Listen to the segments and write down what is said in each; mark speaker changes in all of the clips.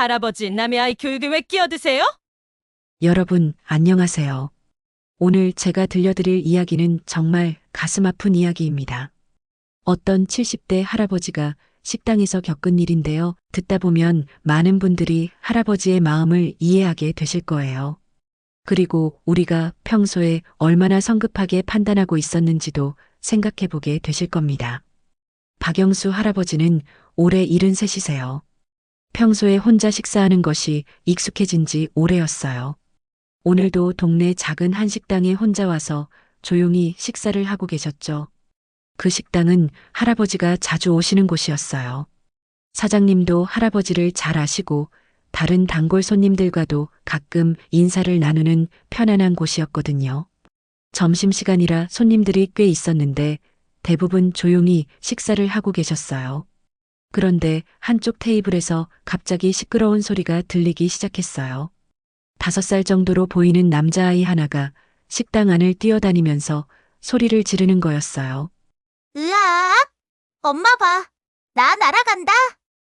Speaker 1: 할아버지 남의 아이 교육에 왜 끼어드세요?
Speaker 2: 여러분, 안녕하세요. 오늘 제가 들려드릴 이야기는 정말 가슴 아픈 이야기입니다. 어떤 70대 할아버지가 식당에서 겪은 일인데요. 듣다 보면 많은 분들이 할아버지의 마음을 이해하게 되실 거예요. 그리고 우리가 평소에 얼마나 성급하게 판단하고 있었는지도 생각해 보게 되실 겁니다. 박영수 할아버지는 올해 73이세요. 평소에 혼자 식사하는 것이 익숙해진 지 오래였어요. 오늘도 동네 작은 한식당에 혼자 와서 조용히 식사를 하고 계셨죠. 그 식당은 할아버지가 자주 오시는 곳이었어요. 사장님도 할아버지를 잘 아시고 다른 단골 손님들과도 가끔 인사를 나누는 편안한 곳이었거든요. 점심시간이라 손님들이 꽤 있었는데 대부분 조용히 식사를 하고 계셨어요. 그런데 한쪽 테이블에서 갑자기 시끄러운 소리가 들리기 시작했어요. 5살 정도로 보이는 남자아이 하나가 식당 안을 뛰어다니면서 소리를 지르는 거였어요.
Speaker 3: 으악! 엄마 봐. 나 날아간다.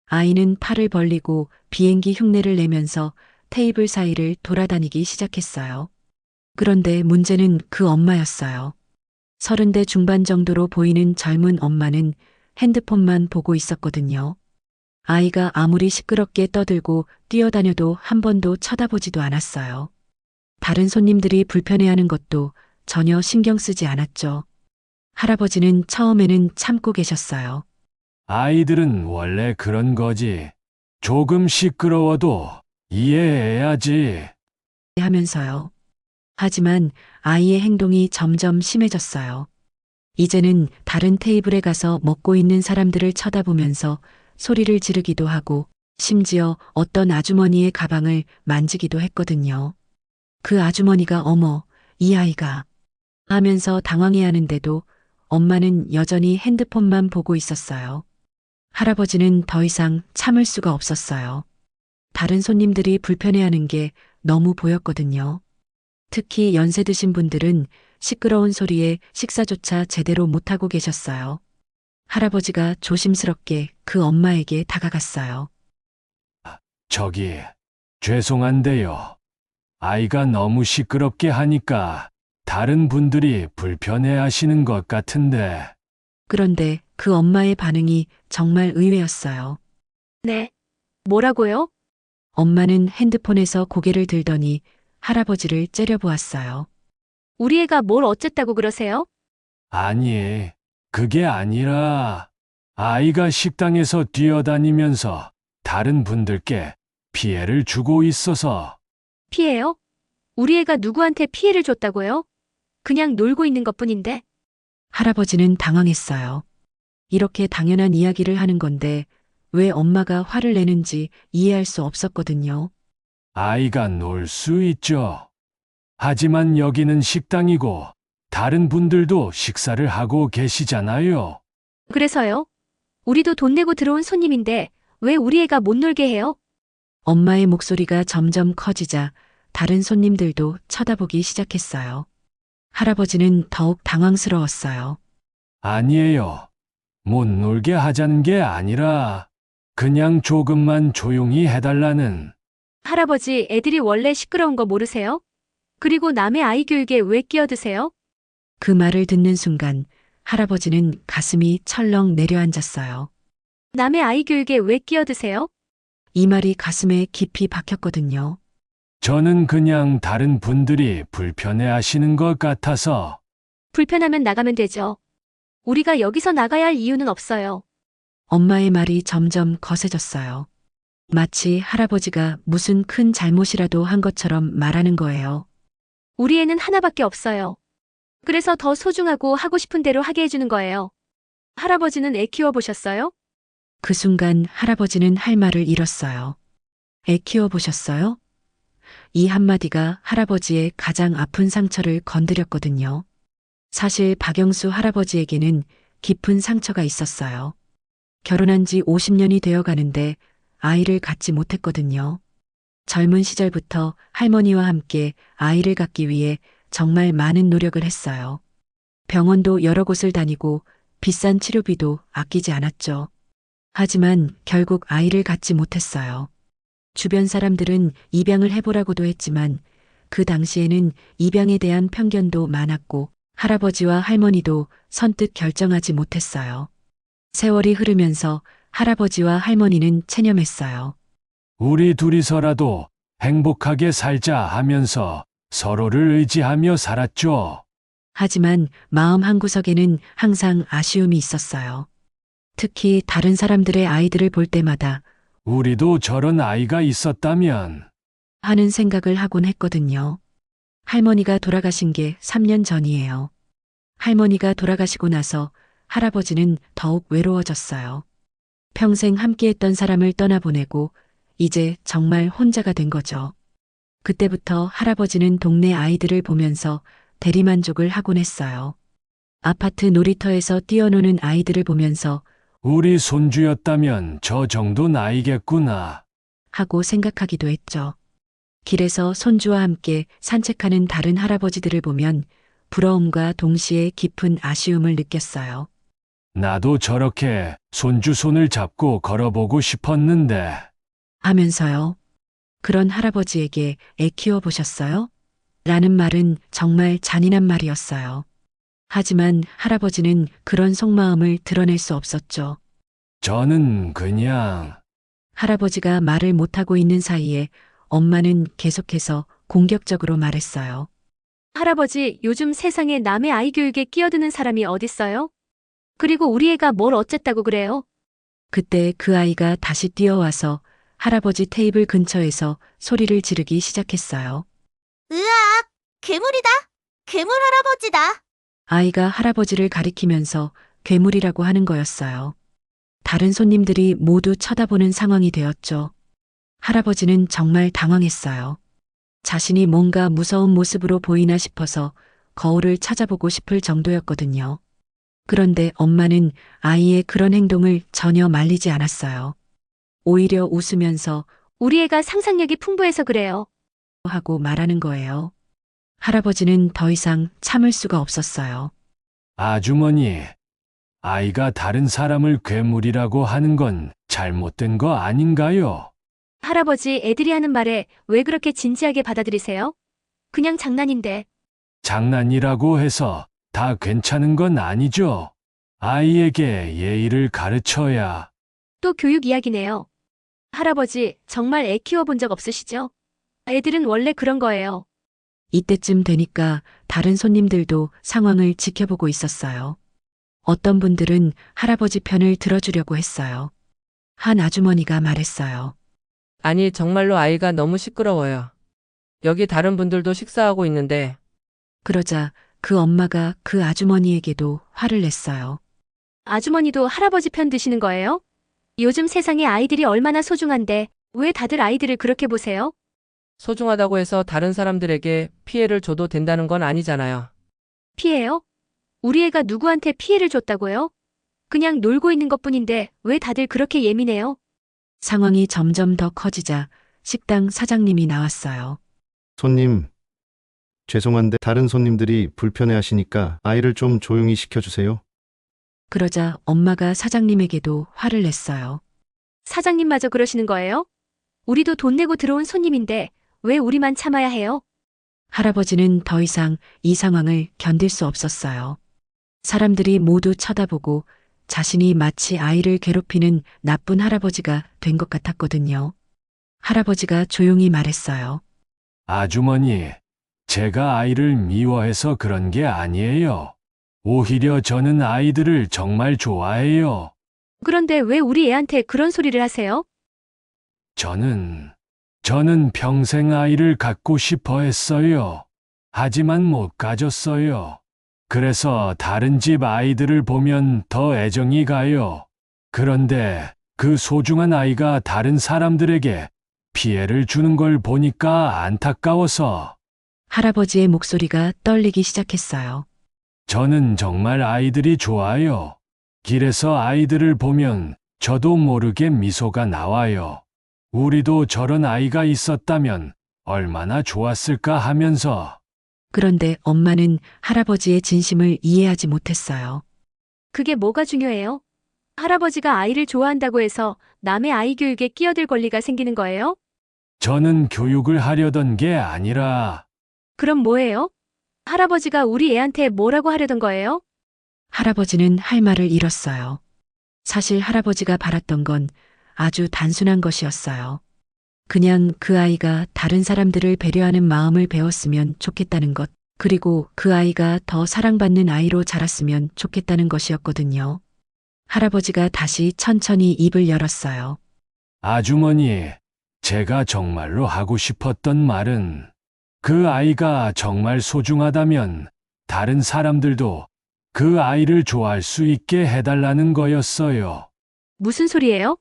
Speaker 2: 아이는 팔을 벌리고 비행기 흉내를 내면서 테이블 사이를 돌아다니기 시작했어요. 그런데 문제는 그 엄마였어요. 30대 중반 정도로 보이는 젊은 엄마는 핸드폰만 보고 있었거든요. 아이가 아무리 시끄럽게 떠들고 뛰어다녀도 한 번도 쳐다보지도 않았어요. 다른 손님들이 불편해하는 것도 전혀 신경 쓰지 않았죠. 할아버지는 처음에는 참고 계셨어요.
Speaker 4: 아이들은 원래 그런 거지. 조금 시끄러워도 이해해야지.
Speaker 2: 하면서요. 하지만 아이의 행동이 점점 심해졌어요. 이제는 다른 테이블에 가서 먹고 있는 사람들을 쳐다보면서 소리를 지르기도 하고 심지어 어떤 아주머니의 가방을 만지기도 했거든요. 그 아주머니가 어머, 이 아이가 하면서 당황해하는데도 엄마는 여전히 핸드폰만 보고 있었어요. 할아버지는 더 이상 참을 수가 없었어요. 다른 손님들이 불편해하는 게 너무 보였거든요. 특히 연세 드신 분들은 시끄러운 소리에 식사조차 제대로 못하고 계셨어요. 할아버지가 조심스럽게 그 엄마에게 다가갔어요.
Speaker 4: 저기, 죄송한데요. 아이가 너무 시끄럽게 하니까 다른 분들이 불편해 하시는 것 같은데.
Speaker 2: 그런데 그 엄마의 반응이 정말 의외였어요.
Speaker 5: 네. 뭐라고요?
Speaker 2: 엄마는 핸드폰에서 고개를 들더니 할아버지를 째려보았어요.
Speaker 5: 우리 애가 뭘 어쨌다고 그러세요?
Speaker 4: 아니, 그게 아니라 아이가 식당에서 뛰어다니면서 다른 분들께 피해를 주고 있어서.
Speaker 5: 피해요? 우리 애가 누구한테 피해를 줬다고요? 그냥 놀고 있는 것뿐인데.
Speaker 2: 할아버지는 당황했어요. 이렇게 당연한 이야기를 하는 건데 왜 엄마가 화를 내는지 이해할 수 없었거든요.
Speaker 4: 아이가 놀 수 있죠. 하지만 여기는 식당이고 다른 분들도 식사를 하고 계시잖아요.
Speaker 5: 그래서요? 우리도 돈 내고 들어온 손님인데 왜 우리 애가 못 놀게 해요?
Speaker 2: 엄마의 목소리가 점점 커지자 다른 손님들도 쳐다보기 시작했어요. 할아버지는 더욱 당황스러웠어요.
Speaker 4: 아니에요. 못 놀게 하자는 게 아니라 그냥 조금만 조용히 해달라는.
Speaker 5: 할아버지, 애들이 원래 시끄러운 거 모르세요? 그리고 남의 아이 교육에 왜 끼어드세요?
Speaker 2: 그 말을 듣는 순간 할아버지는 가슴이 철렁 내려앉았어요.
Speaker 5: 남의 아이 교육에 왜 끼어드세요?
Speaker 2: 이 말이 가슴에 깊이 박혔거든요.
Speaker 4: 저는 그냥 다른 분들이 불편해 하시는 것 같아서.
Speaker 5: 불편하면 나가면 되죠. 우리가 여기서 나가야 할 이유는 없어요.
Speaker 2: 엄마의 말이 점점 거세졌어요. 마치 할아버지가 무슨 큰 잘못이라도 한 것처럼 말하는 거예요.
Speaker 5: 우리 애는 하나밖에 없어요. 그래서 더 소중하고 하고 싶은 대로 하게 해주는 거예요. 할아버지는 애 키워보셨어요?
Speaker 2: 그 순간 할아버지는 할 말을 잃었어요. 애 키워보셨어요? 이 한마디가 할아버지의 가장 아픈 상처를 건드렸거든요. 사실 박영수 할아버지에게는 깊은 상처가 있었어요. 결혼한 지 50년이 되어 가는데 아이를 갖지 못했거든요. 젊은 시절부터 할머니와 함께 아이를 갖기 위해 정말 많은 노력을 했어요. 병원도 여러 곳을 다니고 비싼 치료비도 아끼지 않았죠. 하지만 결국 아이를 갖지 못했어요. 주변 사람들은 입양을 해보라고도 했지만 그 당시에는 입양에 대한 편견도 많았고 할아버지와 할머니도 선뜻 결정하지 못했어요. 세월이 흐르면서 할아버지와 할머니는 체념했어요.
Speaker 4: 우리 둘이서라도 행복하게 살자 하면서 서로를 의지하며 살았죠.
Speaker 2: 하지만 마음 한구석에는 항상 아쉬움이 있었어요. 특히 다른 사람들의 아이들을 볼 때마다
Speaker 4: 우리도 저런 아이가 있었다면
Speaker 2: 하는 생각을 하곤 했거든요. 할머니가 돌아가신 게 3년 전이에요. 할머니가 돌아가시고 나서 할아버지는 더욱 외로워졌어요. 평생 함께했던 사람을 떠나보내고 이제 정말 혼자가 된 거죠. 그때부터 할아버지는 동네 아이들을 보면서 대리만족을 하곤 했어요. 아파트 놀이터에서 뛰어노는 아이들을 보면서
Speaker 4: 우리 손주였다면 저 정도 나이겠구나.
Speaker 2: 하고 생각하기도 했죠. 길에서 손주와 함께 산책하는 다른 할아버지들을 보면 부러움과 동시에 깊은 아쉬움을 느꼈어요.
Speaker 4: 나도 저렇게 손주 손을 잡고 걸어보고 싶었는데.
Speaker 2: 하면서요. 그런 할아버지에게 애 키워보셨어요? 라는 말은 정말 잔인한 말이었어요. 하지만 할아버지는 그런 속마음을 드러낼 수 없었죠.
Speaker 4: 저는 그냥
Speaker 2: 할아버지가 말을 못하고 있는 사이에 엄마는 계속해서 공격적으로 말했어요.
Speaker 5: 할아버지, 요즘 세상에 남의 아이 교육에 끼어드는 사람이 어딨어요? 그리고 우리 애가 뭘 어쨌다고 그래요?
Speaker 2: 그때 그 아이가 다시 뛰어와서 할아버지 테이블 근처에서 소리를 지르기 시작했어요.
Speaker 3: 으악! 괴물이다! 괴물 할아버지다!
Speaker 2: 아이가 할아버지를 가리키면서 괴물이라고 하는 거였어요. 다른 손님들이 모두 쳐다보는 상황이 되었죠. 할아버지는 정말 당황했어요. 자신이 뭔가 무서운 모습으로 보이나 싶어서 거울을 찾아보고 싶을 정도였거든요. 그런데 엄마는 아이의 그런 행동을 전혀 말리지 않았어요. 오히려 웃으면서
Speaker 5: 우리 애가 상상력이 풍부해서 그래요.
Speaker 2: 하고 말하는 거예요. 할아버지는 더 이상 참을 수가 없었어요.
Speaker 4: 아주머니, 아이가 다른 사람을 괴물이라고 하는 건 잘못된 거 아닌가요?
Speaker 5: 할아버지, 애들이 하는 말에 왜 그렇게 진지하게 받아들이세요? 그냥 장난인데.
Speaker 4: 장난이라고 해서 다 괜찮은 건 아니죠. 아이에게 예의를 가르쳐야.
Speaker 5: 또 교육 이야기네요. 할아버지, 정말 애 키워본 적 없으시죠? 애들은 원래 그런 거예요.
Speaker 2: 이때쯤 되니까 다른 손님들도 상황을 지켜보고 있었어요. 어떤 분들은 할아버지 편을 들어주려고 했어요. 한 아주머니가 말했어요.
Speaker 6: 아니, 정말로 아이가 너무 시끄러워요. 여기 다른 분들도 식사하고 있는데.
Speaker 2: 그러자 그 엄마가 그 아주머니에게도 화를 냈어요.
Speaker 5: 아주머니도 할아버지 편 드시는 거예요? 요즘 세상에 아이들이 얼마나 소중한데 왜 다들 아이들을 그렇게 보세요?
Speaker 6: 소중하다고 해서 다른 사람들에게 피해를 줘도 된다는 건 아니잖아요.
Speaker 5: 피해요? 우리 애가 누구한테 피해를 줬다고요? 그냥 놀고 있는 것뿐인데 왜 다들 그렇게 예민해요?
Speaker 2: 상황이 점점 더 커지자 식당 사장님이 나왔어요.
Speaker 7: 손님, 죄송한데 다른 손님들이 불편해하시니까 아이를 좀 조용히 시켜주세요.
Speaker 2: 그러자 엄마가 사장님에게도 화를 냈어요.
Speaker 5: 사장님마저 그러시는 거예요? 우리도 돈 내고 들어온 손님인데 왜 우리만 참아야 해요?
Speaker 2: 할아버지는 더 이상 이 상황을 견딜 수 없었어요. 사람들이 모두 쳐다보고 자신이 마치 아이를 괴롭히는 나쁜 할아버지가 된 것 같았거든요. 할아버지가 조용히 말했어요.
Speaker 4: 아주머니, 제가 아이를 미워해서 그런 게 아니에요. 오히려 저는 아이들을 정말 좋아해요.
Speaker 5: 그런데 왜 우리 애한테 그런 소리를 하세요?
Speaker 4: 저는 평생 아이를 갖고 싶어 했어요. 하지만 못 가졌어요. 그래서 다른 집 아이들을 보면 더 애정이 가요. 그런데 그 소중한 아이가 다른 사람들에게 피해를 주는 걸 보니까 안타까워서.
Speaker 2: 할아버지의 목소리가 떨리기 시작했어요.
Speaker 4: 저는 정말 아이들이 좋아요. 길에서 아이들을 보면 저도 모르게 미소가 나와요. 우리도 저런 아이가 있었다면 얼마나 좋았을까 하면서.
Speaker 2: 그런데 엄마는 할아버지의 진심을 이해하지 못했어요.
Speaker 5: 그게 뭐가 중요해요? 할아버지가 아이를 좋아한다고 해서 남의 아이 교육에 끼어들 권리가 생기는 거예요?
Speaker 4: 저는 교육을 하려던 게 아니라
Speaker 5: 그럼 뭐예요? 할아버지가 우리 애한테 뭐라고 하려던 거예요?
Speaker 2: 할아버지는 할 말을 잃었어요. 사실 할아버지가 바랐던 건 아주 단순한 것이었어요. 그냥 그 아이가 다른 사람들을 배려하는 마음을 배웠으면 좋겠다는 것, 그리고 그 아이가 더 사랑받는 아이로 자랐으면 좋겠다는 것이었거든요. 할아버지가 다시 천천히 입을 열었어요.
Speaker 4: 아주머니, 제가 정말로 하고 싶었던 말은 그 아이가 정말 소중하다면 다른 사람들도 그 아이를 좋아할 수 있게 해달라는 거였어요.
Speaker 5: 무슨 소리예요?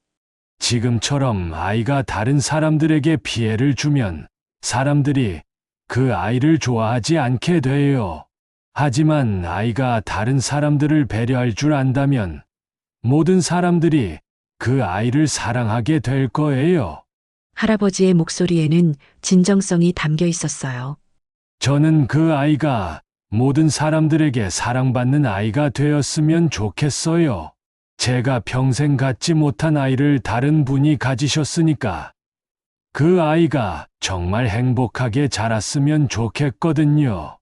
Speaker 4: 지금처럼 아이가 다른 사람들에게 피해를 주면 사람들이 그 아이를 좋아하지 않게 돼요. 하지만 아이가 다른 사람들을 배려할 줄 안다면 모든 사람들이 그 아이를 사랑하게 될 거예요.
Speaker 2: 할아버지의 목소리에는 진정성이 담겨 있었어요.
Speaker 4: 저는 그 아이가 모든 사람들에게 사랑받는 아이가 되었으면 좋겠어요. 제가 평생 갖지 못한 아이를 다른 분이 가지셨으니까 그 아이가 정말 행복하게 자랐으면 좋겠거든요.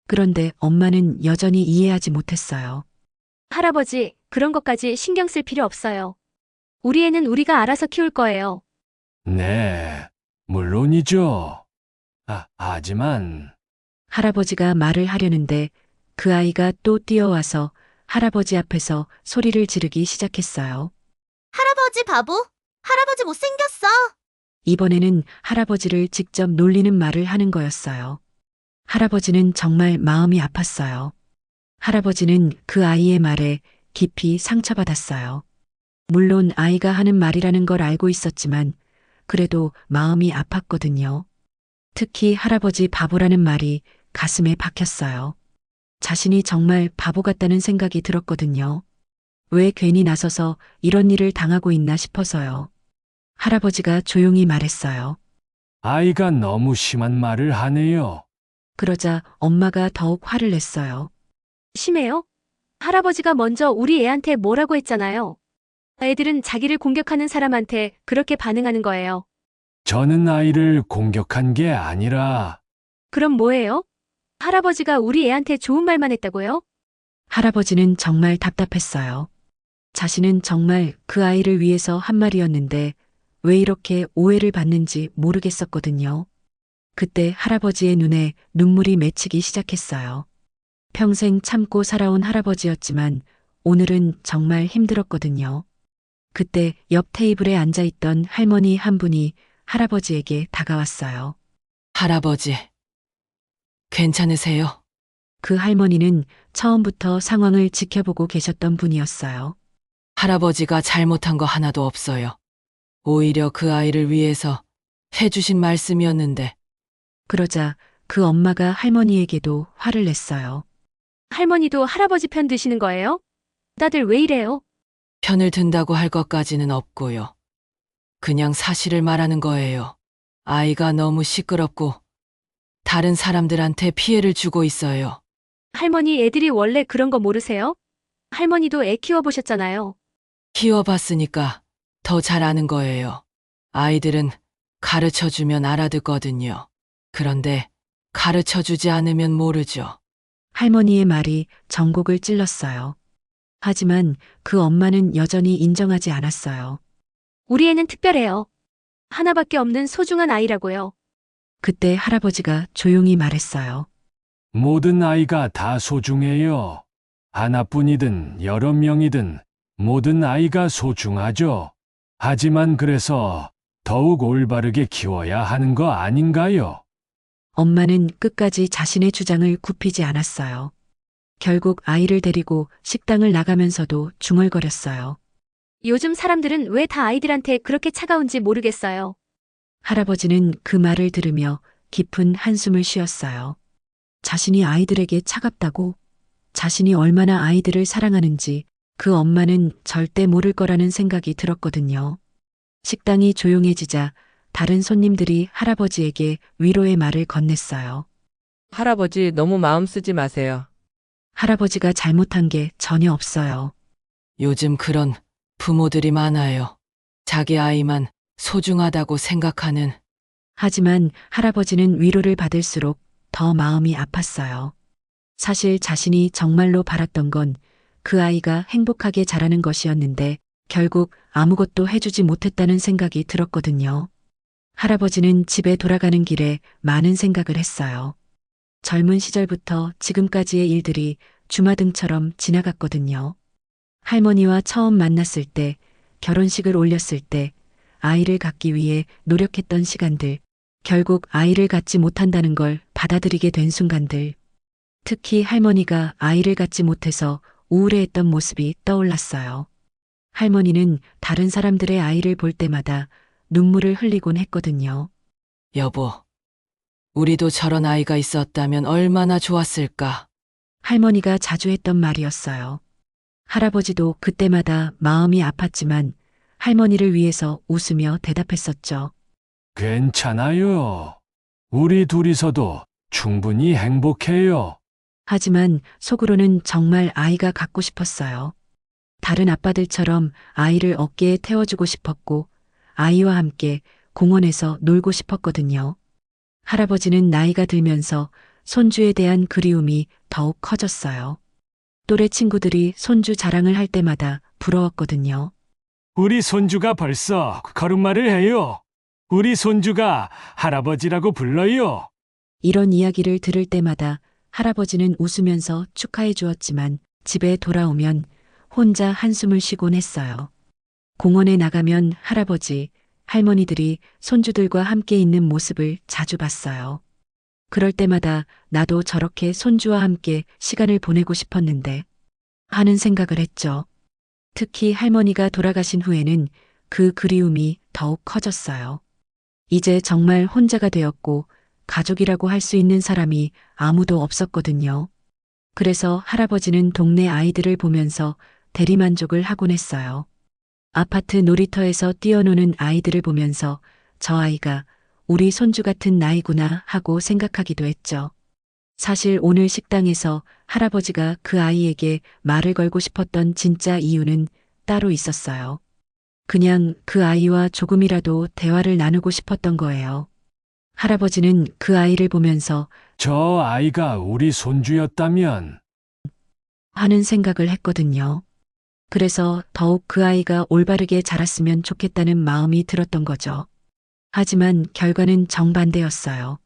Speaker 2: 그런데 엄마는 여전히 이해하지 못했어요.
Speaker 5: 할아버지, 그런 것까지 신경 쓸 필요 없어요. 우리 애는 우리가 알아서 키울 거예요.
Speaker 4: 네, 물론이죠. 하지만
Speaker 2: 할아버지가 말을 하려는데 그 아이가 또 뛰어와서 할아버지 앞에서 소리를 지르기 시작했어요.
Speaker 3: 할아버지 바보. 할아버지 못생겼어.
Speaker 2: 이번에는 할아버지를 직접 놀리는 말을 하는 거였어요. 할아버지는 정말 마음이 아팠어요. 할아버지는 그 아이의 말에 깊이 상처받았어요. 물론 아이가 하는 말이라는 걸 알고 있었지만 그래도 마음이 아팠거든요. 특히 할아버지 바보라는 말이 가슴에 박혔어요. 자신이 정말 바보 같다는 생각이 들었거든요. 왜 괜히 나서서 이런 일을 당하고 있나 싶어서요. 할아버지가 조용히 말했어요.
Speaker 4: 아이가 너무 심한 말을 하네요.
Speaker 2: 그러자 엄마가 더욱 화를 냈어요.
Speaker 5: 심해요? 할아버지가 먼저 우리 애한테 뭐라고 했잖아요. 애들은 자기를 공격하는 사람한테 그렇게 반응하는 거예요.
Speaker 4: 저는 아이를 공격한 게 아니라
Speaker 5: 그럼 뭐예요? 할아버지가 우리 애한테 좋은 말만 했다고요?
Speaker 2: 할아버지는 정말 답답했어요. 자신은 정말 그 아이를 위해서 한 말이었는데 왜 이렇게 오해를 받는지 모르겠었거든요. 그때 할아버지의 눈에 눈물이 맺히기 시작했어요. 평생 참고 살아온 할아버지였지만 오늘은 정말 힘들었거든요. 그때 옆 테이블에 앉아있던 할머니 한 분이 할아버지에게 다가왔어요.
Speaker 8: 할아버지, 괜찮으세요?
Speaker 2: 그 할머니는 처음부터 상황을 지켜보고 계셨던 분이었어요.
Speaker 8: 할아버지가 잘못한 거 하나도 없어요. 오히려 그 아이를 위해서 해주신 말씀이었는데,
Speaker 2: 그러자 그 엄마가 할머니에게도 화를 냈어요.
Speaker 5: 할머니도 할아버지 편 드시는 거예요? 다들 왜 이래요?
Speaker 8: 편을 든다고 할 것까지는 없고요. 그냥 사실을 말하는 거예요. 아이가 너무 시끄럽고 다른 사람들한테 피해를 주고 있어요.
Speaker 5: 할머니 애들이 원래 그런 거 모르세요? 할머니도 애 키워보셨잖아요.
Speaker 8: 키워봤으니까 더 잘 아는 거예요. 아이들은 가르쳐주면 알아듣거든요. 그런데 가르쳐주지 않으면 모르죠.
Speaker 2: 할머니의 말이 전곡을 찔렀어요. 하지만 그 엄마는 여전히 인정하지 않았어요.
Speaker 5: 우리 애는 특별해요. 하나밖에 없는 소중한 아이라고요.
Speaker 2: 그때 할아버지가 조용히 말했어요.
Speaker 4: 모든 아이가 다 소중해요. 하나뿐이든 여러 명이든 모든 아이가 소중하죠. 하지만 그래서 더욱 올바르게 키워야 하는 거 아닌가요?
Speaker 2: 엄마는 끝까지 자신의 주장을 굽히지 않았어요. 결국 아이를 데리고 식당을 나가면서도 중얼거렸어요.
Speaker 5: 요즘 사람들은 왜 다 아이들한테 그렇게 차가운지 모르겠어요.
Speaker 2: 할아버지는 그 말을 들으며 깊은 한숨을 쉬었어요. 자신이 아이들에게 차갑다고, 자신이 얼마나 아이들을 사랑하는지 그 엄마는 절대 모를 거라는 생각이 들었거든요. 식당이 조용해지자 다른 손님들이 할아버지에게 위로의 말을 건넸어요.
Speaker 6: 할아버지 너무 마음 쓰지 마세요.
Speaker 2: 할아버지가 잘못한 게 전혀 없어요.
Speaker 8: 요즘 그런 부모들이 많아요. 자기 아이만 소중하다고 생각하는
Speaker 2: 하지만 할아버지는 위로를 받을수록 더 마음이 아팠어요. 사실 자신이 정말로 바랐던 건 그 아이가 행복하게 자라는 것이었는데 결국 아무것도 해주지 못했다는 생각이 들었거든요. 할아버지는 집에 돌아가는 길에 많은 생각을 했어요. 젊은 시절부터 지금까지의 일들이 주마등처럼 지나갔거든요. 할머니와 처음 만났을 때, 결혼식을 올렸을 때, 아이를 갖기 위해 노력했던 시간들, 결국 아이를 갖지 못한다는 걸 받아들이게 된 순간들, 특히 할머니가 아이를 갖지 못해서 우울해했던 모습이 떠올랐어요. 할머니는 다른 사람들의 아이를 볼 때마다 눈물을 흘리곤 했거든요.
Speaker 8: 여보, 우리도 저런 아이가 있었다면 얼마나 좋았을까?
Speaker 2: 할머니가 자주 했던 말이었어요. 할아버지도 그때마다 마음이 아팠지만 할머니를 위해서 웃으며 대답했었죠.
Speaker 4: 괜찮아요. 우리 둘이서도 충분히 행복해요.
Speaker 2: 하지만 속으로는 정말 아이가 갖고 싶었어요. 다른 아빠들처럼 아이를 어깨에 태워주고 싶었고 아이와 함께 공원에서 놀고 싶었거든요. 할아버지는 나이가 들면서 손주에 대한 그리움이 더욱 커졌어요. 또래 친구들이 손주 자랑을 할 때마다 부러웠거든요.
Speaker 4: 우리 손주가 벌써 걸음마를 해요. 우리 손주가 할아버지라고 불러요.
Speaker 2: 이런 이야기를 들을 때마다 할아버지는 웃으면서 축하해 주었지만 집에 돌아오면 혼자 한숨을 쉬곤 했어요. 공원에 나가면 할아버지, 할머니들이 손주들과 함께 있는 모습을 자주 봤어요. 그럴 때마다 나도 저렇게 손주와 함께 시간을 보내고 싶었는데 하는 생각을 했죠. 특히 할머니가 돌아가신 후에는 그 그리움이 더욱 커졌어요. 이제 정말 혼자가 되었고 가족이라고 할 수 있는 사람이 아무도 없었거든요. 그래서 할아버지는 동네 아이들을 보면서 대리만족을 하곤 했어요. 아파트 놀이터에서 뛰어노는 아이들을 보면서 저 아이가 우리 손주 같은 나이구나 하고 생각하기도 했죠. 사실 오늘 식당에서 할아버지가 그 아이에게 말을 걸고 싶었던 진짜 이유는 따로 있었어요. 그냥 그 아이와 조금이라도 대화를 나누고 싶었던 거예요. 할아버지는 그 아이를 보면서
Speaker 4: 저 아이가 우리 손주였다면
Speaker 2: 하는 생각을 했거든요. 그래서 더욱 그 아이가 올바르게 자랐으면 좋겠다는 마음이 들었던 거죠. 하지만 결과는 정반대였어요.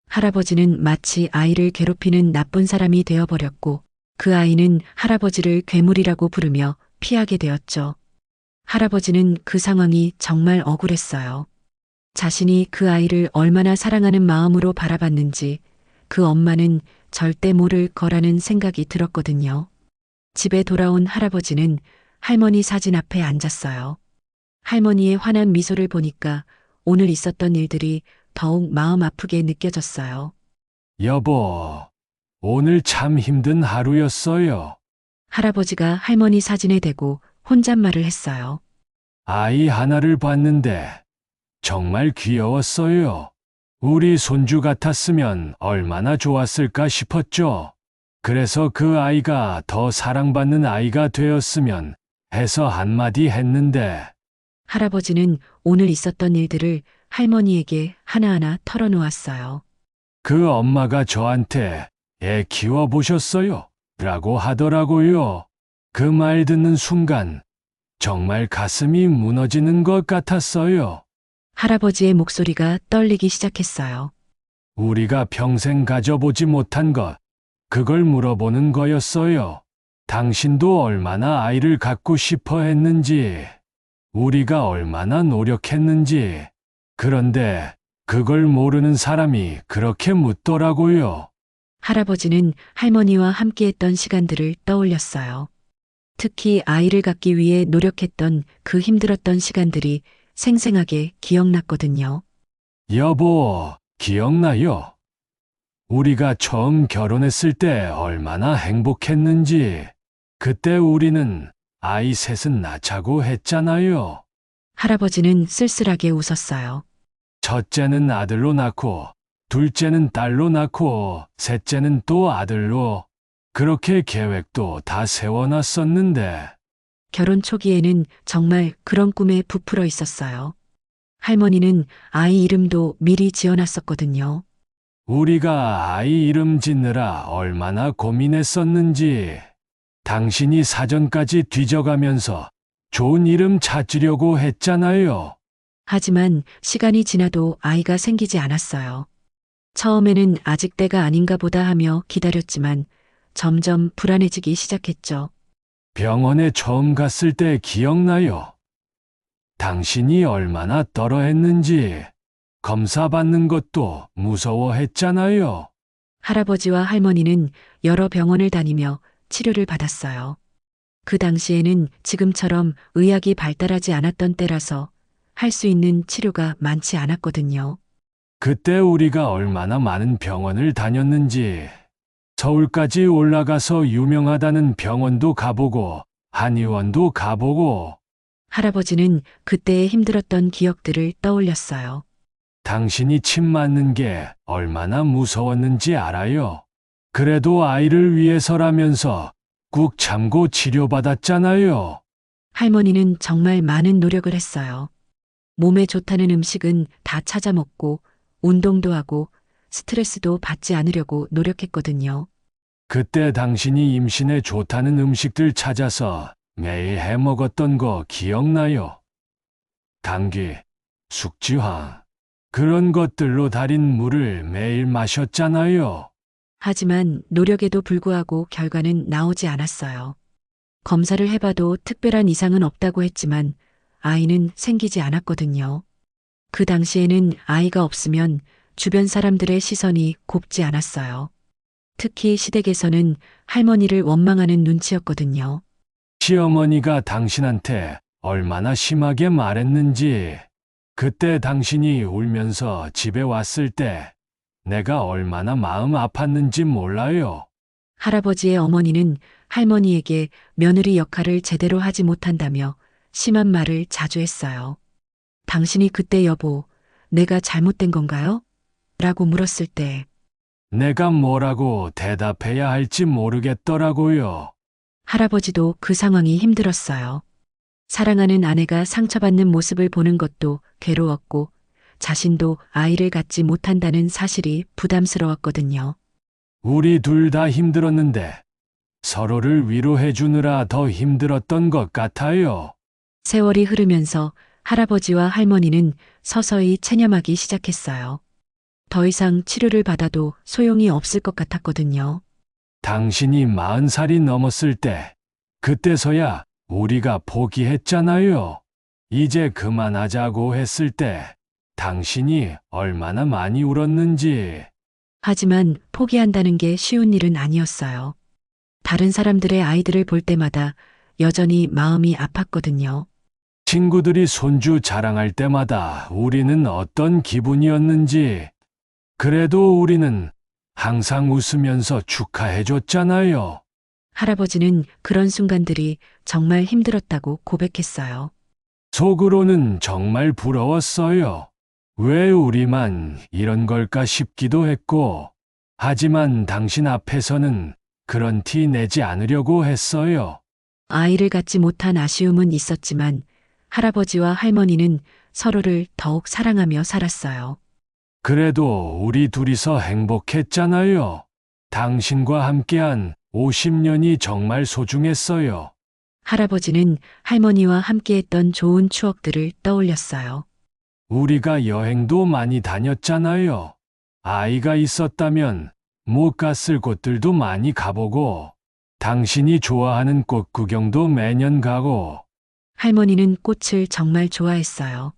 Speaker 2: 할아버지는 마치 아이를 괴롭히는 나쁜 사람이 되어버렸고 그 아이는 할아버지를 괴물이라고 부르며 피하게 되었죠. 할아버지는 그 상황이 정말 억울했어요. 자신이 그 아이를 얼마나 사랑하는 마음으로 바라봤는지 그 엄마는 절대 모를 거라는 생각이 들었거든요. 집에 돌아온 할아버지는 할머니 사진 앞에 앉았어요. 할머니의 환한 미소를 보니까 오늘 있었던 일들이 더욱 마음 아프게 느껴졌어요.
Speaker 4: 여보, 오늘 참 힘든 하루였어요.
Speaker 2: 할아버지가 할머니 사진에 대고 혼잣말을 했어요.
Speaker 4: 아이 하나를 봤는데 정말 귀여웠어요. 우리 손주 같았으면 얼마나 좋았을까 싶었죠. 그래서 그 아이가 더 사랑받는 아이가 되었으면 해서 한마디 했는데
Speaker 2: 할아버지는 오늘 있었던 일들을 할머니에게 하나하나 털어놓았어요.
Speaker 4: 그 엄마가 저한테 애 키워보셨어요? 라고 하더라고요. 그 말 듣는 순간 정말 가슴이 무너지는 것 같았어요.
Speaker 2: 할아버지의 목소리가 떨리기 시작했어요.
Speaker 4: 우리가 평생 가져보지 못한 것, 그걸 물어보는 거였어요. 당신도 얼마나 아이를 갖고 싶어 했는지, 우리가 얼마나 노력했는지. 그런데 그걸 모르는 사람이 그렇게 묻더라고요.
Speaker 2: 할아버지는 할머니와 함께했던 시간들을 떠올렸어요. 특히 아이를 갖기 위해 노력했던 그 힘들었던 시간들이 생생하게 기억났거든요.
Speaker 4: 여보, 기억나요? 우리가 처음 결혼했을 때 얼마나 행복했는지. 그때 우리는 아이 셋은 낳자고 했잖아요.
Speaker 2: 할아버지는 쓸쓸하게 웃었어요.
Speaker 4: 첫째는 아들로 낳고, 둘째는 딸로 낳고, 셋째는 또 아들로. 그렇게 계획도 다 세워놨었는데,
Speaker 2: 결혼 초기에는 정말 그런 꿈에 부풀어 있었어요. 할머니는 아이 이름도 미리 지어놨었거든요.
Speaker 4: 우리가 아이 이름 짓느라 얼마나 고민했었는지. 당신이 사전까지 뒤져가면서 좋은 이름 찾으려고 했잖아요.
Speaker 2: 하지만 시간이 지나도 아이가 생기지 않았어요. 처음에는 아직 때가 아닌가 보다 하며 기다렸지만 점점 불안해지기 시작했죠.
Speaker 4: 병원에 처음 갔을 때 기억나요? 당신이 얼마나 떨어했는지. 검사 받는 것도 무서워했잖아요.
Speaker 2: 할아버지와 할머니는 여러 병원을 다니며 치료를 받았어요. 그 당시에는 지금처럼 의학이 발달하지 않았던 때라서 할 수 있는 치료가 많지 않았거든요.
Speaker 4: 그때 우리가 얼마나 많은 병원을 다녔는지. 서울까지 올라가서 유명하다는 병원도 가보고 한의원도 가보고.
Speaker 2: 할아버지는 그때의 힘들었던 기억들을 떠올렸어요.
Speaker 4: 당신이 침 맞는 게 얼마나 무서웠는지 알아요. 그래도 아이를 위해서라면서 꾹 참고 치료받았잖아요.
Speaker 2: 할머니는 정말 많은 노력을 했어요. 몸에 좋다는 음식은 다 찾아 먹고 운동도 하고 스트레스도 받지 않으려고 노력했거든요.
Speaker 4: 그때 당신이 임신에 좋다는 음식들 찾아서 매일 해 먹었던 거 기억나요? 감기, 숙지황, 그런 것들로 달인 물을 매일 마셨잖아요.
Speaker 2: 하지만 노력에도 불구하고 결과는 나오지 않았어요. 검사를 해봐도 특별한 이상은 없다고 했지만 아이는 생기지 않았거든요. 그 당시에는 아이가 없으면 주변 사람들의 시선이 곱지 않았어요. 특히 시댁에서는 할머니를 원망하는 눈치였거든요.
Speaker 4: 시어머니가 당신한테 얼마나 심하게 말했는지. 그때 당신이 울면서 집에 왔을 때 내가 얼마나 마음 아팠는지 몰라요.
Speaker 2: 할아버지의 어머니는 할머니에게 며느리 역할을 제대로 하지 못한다며 심한 말을 자주 했어요. 당신이 그때 여보, 내가 잘못된 건가요? 라고 물었을 때
Speaker 4: 내가 뭐라고 대답해야 할지 모르겠더라고요.
Speaker 2: 할아버지도 그 상황이 힘들었어요. 사랑하는 아내가 상처받는 모습을 보는 것도 괴로웠고 자신도 아이를 갖지 못한다는 사실이 부담스러웠거든요.
Speaker 4: 우리 둘 다 힘들었는데 서로를 위로해 주느라 더 힘들었던 것 같아요.
Speaker 2: 세월이 흐르면서 할아버지와 할머니는 서서히 체념하기 시작했어요. 더 이상 치료를 받아도 소용이 없을 것 같았거든요.
Speaker 4: 당신이 40살이 넘었을 때 그때서야 우리가 포기했잖아요. 이제 그만하자고 했을 때 당신이 얼마나 많이 울었는지.
Speaker 2: 하지만 포기한다는 게 쉬운 일은 아니었어요. 다른 사람들의 아이들을 볼 때마다 여전히 마음이 아팠거든요.
Speaker 4: 친구들이 손주 자랑할 때마다 우리는 어떤 기분이었는지. 그래도 우리는 항상 웃으면서 축하해줬잖아요.
Speaker 2: 할아버지는 그런 순간들이 정말 힘들었다고 고백했어요.
Speaker 4: 속으로는 정말 부러웠어요. 왜 우리만 이런 걸까 싶기도 했고, 하지만 당신 앞에서는 그런 티 내지 않으려고 했어요.
Speaker 2: 아이를 갖지 못한 아쉬움은 있었지만 할아버지와 할머니는 서로를 더욱 사랑하며 살았어요.
Speaker 4: 그래도 우리 둘이서 행복했잖아요. 당신과 함께한 50년이 정말 소중했어요.
Speaker 2: 할아버지는 할머니와 함께했던 좋은 추억들을 떠올렸어요.
Speaker 4: 우리가 여행도 많이 다녔잖아요. 아이가 있었다면 못 갔을 곳들도 많이 가보고, 당신이 좋아하는 꽃 구경도 매년 가고.
Speaker 2: 할머니는 꽃을 정말 좋아했어요.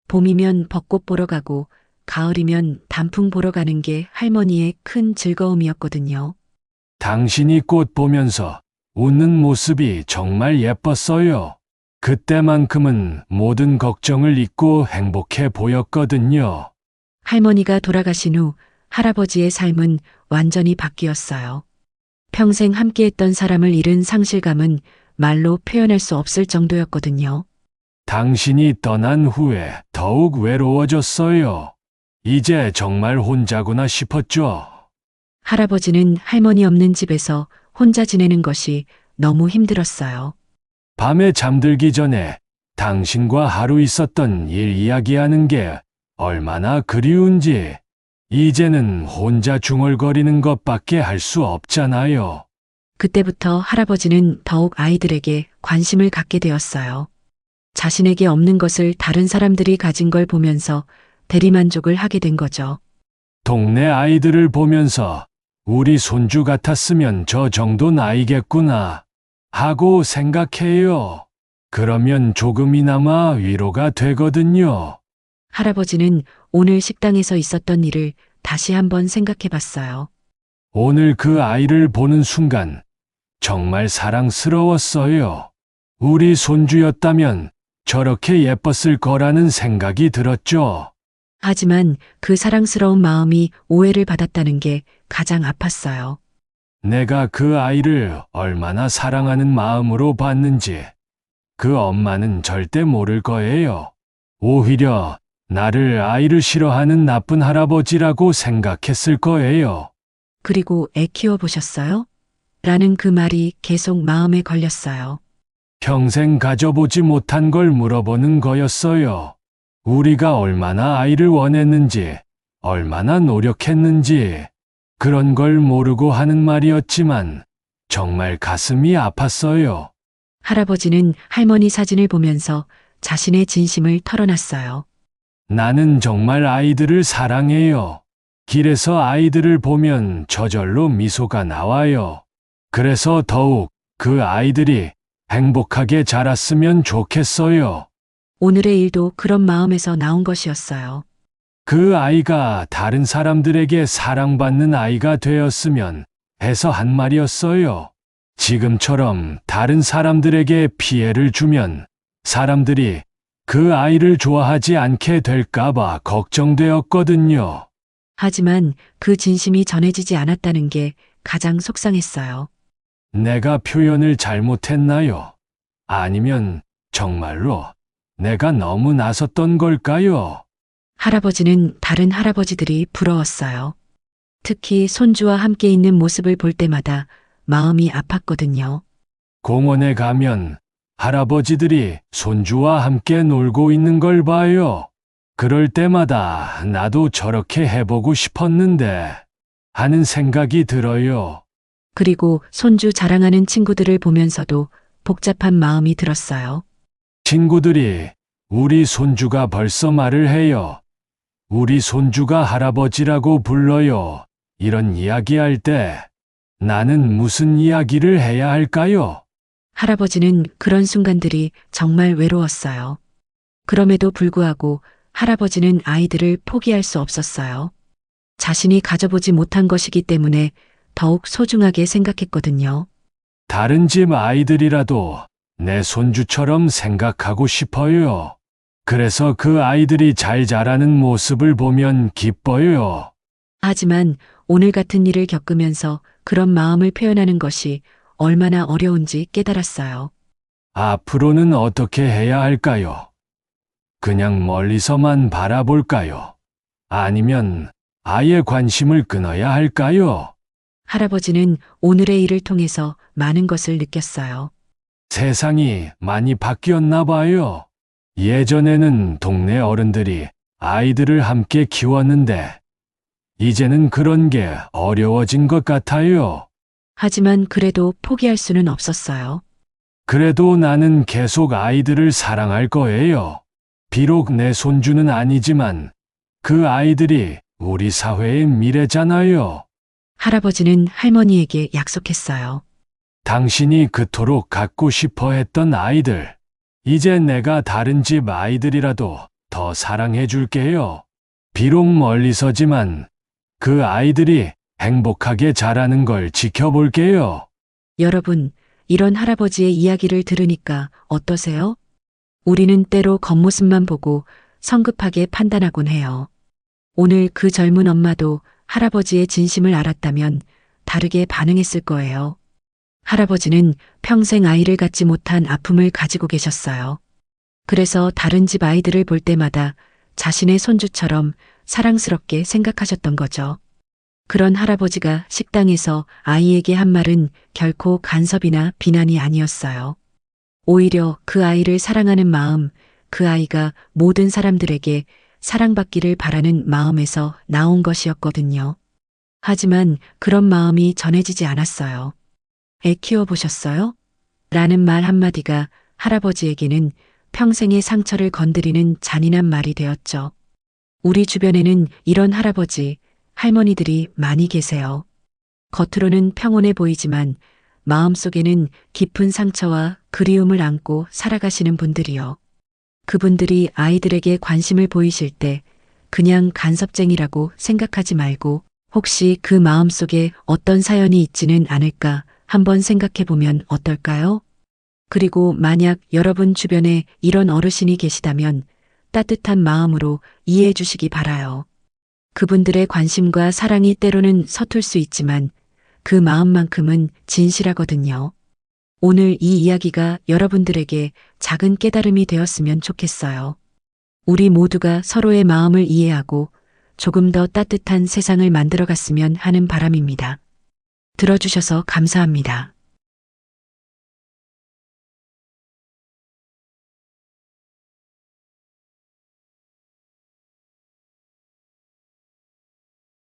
Speaker 2: 봄이면 벚꽃 보러 가고 가을이면 단풍 보러 가는 게 할머니의 큰 즐거움이었거든요.
Speaker 4: 당신이 꽃 보면서 웃는 모습이 정말 예뻤어요. 그때만큼은 모든 걱정을 잊고 행복해 보였거든요.
Speaker 2: 할머니가 돌아가신 후 할아버지의 삶은 완전히 바뀌었어요. 평생 함께했던 사람을 잃은 상실감은 말로 표현할 수 없을 정도였거든요.
Speaker 4: 당신이 떠난 후에 더욱 외로워졌어요. 이제 정말 혼자구나 싶었죠.
Speaker 2: 할아버지는 할머니 없는 집에서 혼자 지내는 것이 너무 힘들었어요.
Speaker 4: 밤에 잠들기 전에 당신과 하루 있었던 일 이야기하는 게 얼마나 그리운지 이제는 혼자 중얼거리는 것밖에 할 수 없잖아요.
Speaker 2: 그때부터 할아버지는 더욱 아이들에게 관심을 갖게 되었어요. 자신에게 없는 것을 다른 사람들이 가진 걸 보면서 대리만족을 하게 된 거죠.
Speaker 4: 동네 아이들을 보면서 우리 손주 같았으면 저 정도 나이겠구나 하고 생각해요. 그러면 조금이나마 위로가 되거든요.
Speaker 2: 할아버지는 오늘 식당에서 있었던 일을 다시 한번 생각해 봤어요.
Speaker 4: 오늘 그 아이를 보는 순간 정말 사랑스러웠어요. 우리 손주였다면 저렇게 예뻤을 거라는 생각이 들었죠.
Speaker 2: 하지만 그 사랑스러운 마음이 오해를 받았다는 게 가장 아팠어요.
Speaker 4: 내가 그 아이를 얼마나 사랑하는 마음으로 봤는지 그 엄마는 절대 모를 거예요. 오히려 나를 아이를 싫어하는 나쁜 할아버지라고 생각했을 거예요.
Speaker 2: 그리고 애 키워보셨어요? 라는 그 말이 계속 마음에 걸렸어요.
Speaker 4: 평생 가져보지 못한 걸 물어보는 거였어요. 우리가 얼마나 아이를 원했는지, 얼마나 노력했는지, 그런 걸 모르고 하는 말이었지만 정말 가슴이 아팠어요.
Speaker 2: 할아버지는 할머니 사진을 보면서 자신의 진심을 털어놨어요.
Speaker 4: 나는 정말 아이들을 사랑해요. 길에서 아이들을 보면 저절로 미소가 나와요. 그래서 더욱 그 아이들이 행복하게 자랐으면 좋겠어요.
Speaker 2: 오늘의 일도 그런 마음에서 나온 것이었어요.
Speaker 4: 그 아이가 다른 사람들에게 사랑받는 아이가 되었으면 해서 한 말이었어요. 지금처럼 다른 사람들에게 피해를 주면 사람들이 그 아이를 좋아하지 않게 될까봐 걱정되었거든요.
Speaker 2: 하지만 그 진심이 전해지지 않았다는 게 가장 속상했어요.
Speaker 4: 내가 표현을 잘못했나요? 아니면 정말로 내가 너무 나섰던 걸까요?
Speaker 2: 할아버지는 다른 할아버지들이 부러웠어요. 특히 손주와 함께 있는 모습을 볼 때마다 마음이 아팠거든요.
Speaker 4: 공원에 가면 할아버지들이 손주와 함께 놀고 있는 걸 봐요. 그럴 때마다 나도 저렇게 해보고 싶었는데 하는 생각이 들어요.
Speaker 2: 그리고 손주 자랑하는 친구들을 보면서도 복잡한 마음이 들었어요.
Speaker 4: 친구들이 우리 손주가 벌써 말을 해요. 우리 손주가 할아버지라고 불러요. 이런 이야기할 때 나는 무슨 이야기를 해야 할까요?
Speaker 2: 할아버지는 그런 순간들이 정말 외로웠어요. 그럼에도 불구하고 할아버지는 아이들을 포기할 수 없었어요. 자신이 가져보지 못한 것이기 때문에 더욱 소중하게 생각했거든요.
Speaker 4: 다른 집 아이들이라도 내 손주처럼 생각하고 싶어요. 그래서 그 아이들이 잘 자라는 모습을 보면 기뻐요.
Speaker 2: 하지만 오늘 같은 일을 겪으면서 그런 마음을 표현하는 것이 얼마나 어려운지 깨달았어요.
Speaker 4: 앞으로는 어떻게 해야 할까요? 그냥 멀리서만 바라볼까요? 아니면 아예 관심을 끊어야 할까요?
Speaker 2: 할아버지는 오늘의 일을 통해서 많은 것을 느꼈어요.
Speaker 4: 세상이 많이 바뀌었나 봐요. 예전에는 동네 어른들이 아이들을 함께 키웠는데, 이제는 그런 게 어려워진 것 같아요.
Speaker 2: 하지만 그래도 포기할 수는 없었어요.
Speaker 4: 그래도 나는 계속 아이들을 사랑할 거예요. 비록 내 손주는 아니지만 그 아이들이 우리 사회의 미래잖아요.
Speaker 2: 할아버지는 할머니에게 약속했어요.
Speaker 4: 당신이 그토록 갖고 싶어 했던 아이들, 이제 내가 다른 집 아이들이라도 더 사랑해 줄게요. 비록 멀리서지만 그 아이들이 행복하게 자라는 걸 지켜볼게요.
Speaker 2: 여러분, 이런 할아버지의 이야기를 들으니까 어떠세요? 우리는 때로 겉모습만 보고 성급하게 판단하곤 해요. 오늘 그 젊은 엄마도 할아버지의 진심을 알았다면 다르게 반응했을 거예요. 할아버지는 평생 아이를 갖지 못한 아픔을 가지고 계셨어요. 그래서 다른 집 아이들을 볼 때마다 자신의 손주처럼 사랑스럽게 생각하셨던 거죠. 그런 할아버지가 식당에서 아이에게 한 말은 결코 간섭이나 비난이 아니었어요. 오히려 그 아이를 사랑하는 마음, 그 아이가 모든 사람들에게 사랑받기를 바라는 마음에서 나온 것이었거든요. 하지만 그런 마음이 전해지지 않았어요. 애 키워보셨어요? 라는 말 한마디가 할아버지에게는 평생의 상처를 건드리는 잔인한 말이 되었죠. 우리 주변에는 이런 할아버지, 할머니들이 많이 계세요. 겉으로는 평온해 보이지만 마음속에는 깊은 상처와 그리움을 안고 살아가시는 분들이요. 그분들이 아이들에게 관심을 보이실 때 그냥 간섭쟁이라고 생각하지 말고 혹시 그 마음속에 어떤 사연이 있지는 않을까 한번 생각해 보면 어떨까요? 그리고 만약 여러분 주변에 이런 어르신이 계시다면 따뜻한 마음으로 이해해 주시기 바라요. 그분들의 관심과 사랑이 때로는 서툴 수 있지만 그 마음만큼은 진실하거든요. 오늘 이 이야기가 여러분들에게 작은 깨달음이 되었으면 좋겠어요. 우리 모두가 서로의 마음을 이해하고 조금 더 따뜻한 세상을 만들어 갔으면 하는 바람입니다. 들어주셔서 감사합니다.